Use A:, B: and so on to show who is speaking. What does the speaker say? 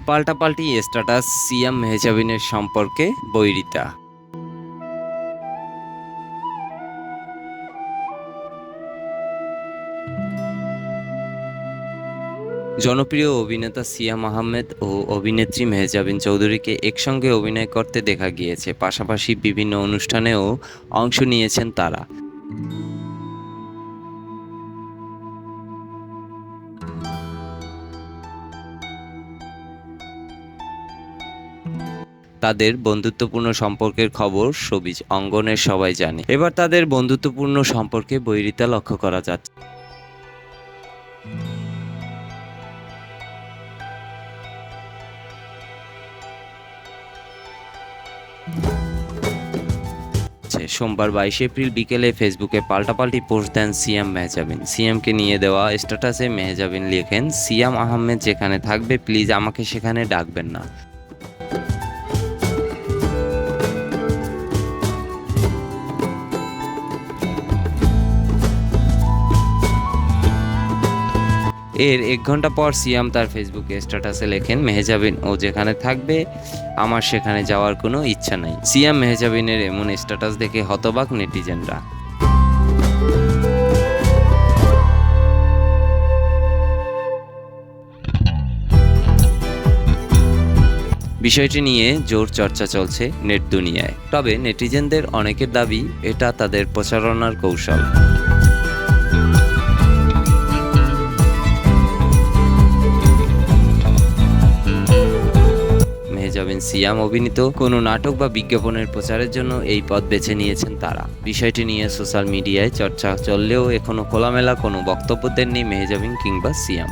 A: পাল্টাপাল্টি স্ট্যাটাস সিয়াম মেহজাবিনের সম্পর্কে বৈরিতা। জনপ্রিয় অভিনেতা সিয়াম আহমেদ ও অভিনেত্রী মেহজাবিন চৌধুরীকে একসঙ্গে অভিনয় করতে দেখা গিয়েছে, পাশাপাশি বিভিন্ন অনুষ্ঠানেও অংশ নিয়েছেন তারা। তাদের বন্ধুত্বপূর্ণ সম্পর্কের খবর শোবিজ অঙ্গনের সবাই জানে। এবার তাদের বন্ধুত্বপূর্ণ সম্পর্কে বৈরিতা লক্ষ্য করা যাচ্ছে। সোমবার 22 এপ্রিল বিকেলে ফেসবুকে পাল্টাপাল্টি পোস্ট দেন সিয়াম মেহজাবিন। সিয়ামকে নিয়ে দেওয়া স্ট্যাটাসে মেহজাবিন লেখেন, সিয়াম আহমেদ যেখানে থাকবে প্লিজ আমাকে সেখানে ডাকবেন না। এর 1 ঘন্টা পর সিয়াম তার ফেসবুকে স্ট্যাটাসে লেখেন, মেহজাবিন ও যেখানে থাকবে আমার সেখানে যাওয়ার কোনো ইচ্ছা নাই। সিয়াম মেহজাবিনের এমন স্ট্যাটাস দেখে হতবাক নেটিজেনরা। বিষয়টি নিয়ে জোর চর্চা চলছে নেট দুনিয়ায়। তবে নেটিজেনদের অনেকের দাবি এটা তাদের প্রচারণার কৌশল। মেহজাবিন সিয়াম অভিনীত কোনো নাটক বা বিজ্ঞাপনের প্রচারের জন্য এই পথ বেছে নিয়েছেন তারা। বিষয়টি নিয়ে সোশ্যাল মিডিয়ায় চর্চা চললেও এখনো খোলামেলা কোনো বক্তব্য দেননি মেহজাবিন কিংবা সিয়াম।